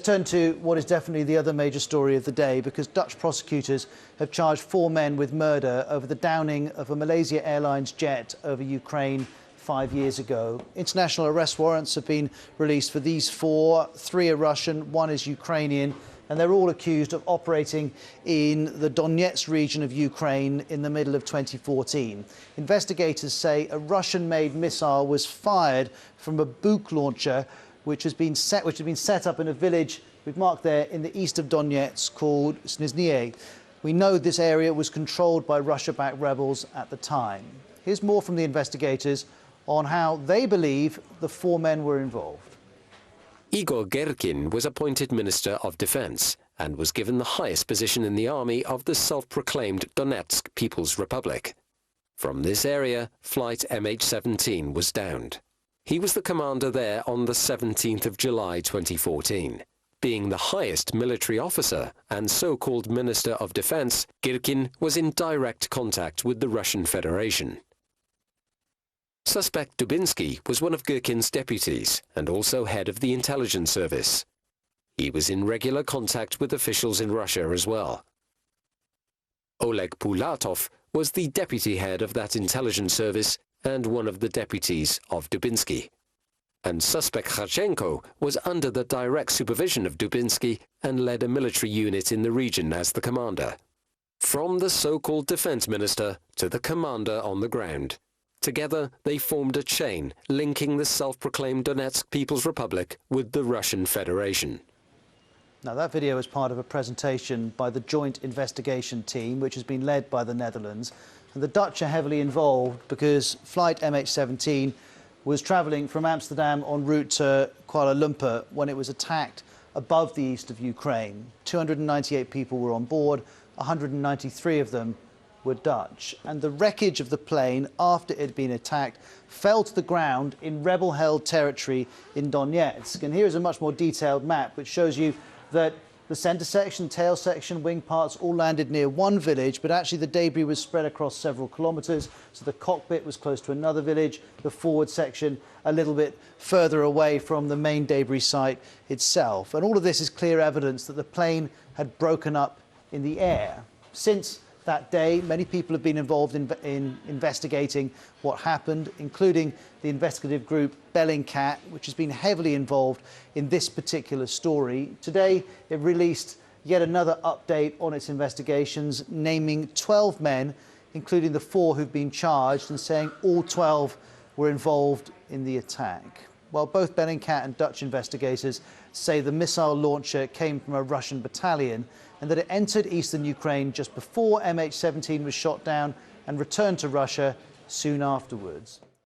turn to what is definitely the other major story of the day, because Dutch prosecutors have charged 4 men with murder over the downing of a Malaysia Airlines jet over Ukraine 5 years ago. International arrest warrants have been released for these 4. 3 are Russian, 1 is Ukrainian, and they're all accused of operating in the Donetsk region of Ukraine in the middle of 2014. Investigators say a Russian-made missile was fired from a Buk launcher which had been set up in a village we've marked there in the east of Donetsk called Snizhnie. We know this area was controlled by Russia-backed rebels at the time. Here's more from the investigators on how they believe the 4 men were involved. Igor Girkin was appointed Minister of Defense and was given the highest position in the army of the self-proclaimed Donetsk People's Republic. From this area, flight MH17 was downed. He was the commander there on the 17th of July 2014. Being the highest military officer and so-called Minister of Defense, Girkin was in direct contact with the Russian Federation. Suspect Dubinsky was one of Girkin's deputies and also head of the intelligence service. He was in regular contact with officials in Russia as well. Oleg Pulatov was the deputy head of that intelligence service and one of the deputies of Dubinsky. And suspect Kharchenko was under the direct supervision of Dubinsky and led a military unit in the region as the commander. From the so-called defense minister to the commander on the ground, together they formed a chain linking the self-proclaimed Donetsk People's Republic with the Russian Federation. Now, that video is part of a presentation by the Joint Investigation Team, which has been led by the Netherlands. And the Dutch are heavily involved because flight MH17 was travelling from Amsterdam en route to Kuala Lumpur when it was attacked above the east of Ukraine. 298 people were on board, 193 of them were Dutch. And the wreckage of the plane, after it had been attacked, fell to the ground in rebel-held territory in Donetsk. And here is a much more detailed map which shows you that the centre section, tail section, wing parts all landed near one village, but actually the debris was spread across several kilometres. So the cockpit was close to another village, the forward section a little bit further away from the main debris site itself. And all of this is clear evidence that the plane had broken up in the air. Since that day, many people have been involved in investigating what happened, including the investigative group Bellingcat, which has been heavily involved in this particular story. Today, it released yet another update on its investigations, naming 12 men, including the 4 who've been charged, and saying all 12 were involved in the attack. While both Bellingcat and Dutch investigators say the missile launcher came from a Russian battalion and that it entered eastern Ukraine just before MH17 was shot down and returned to Russia soon afterwards.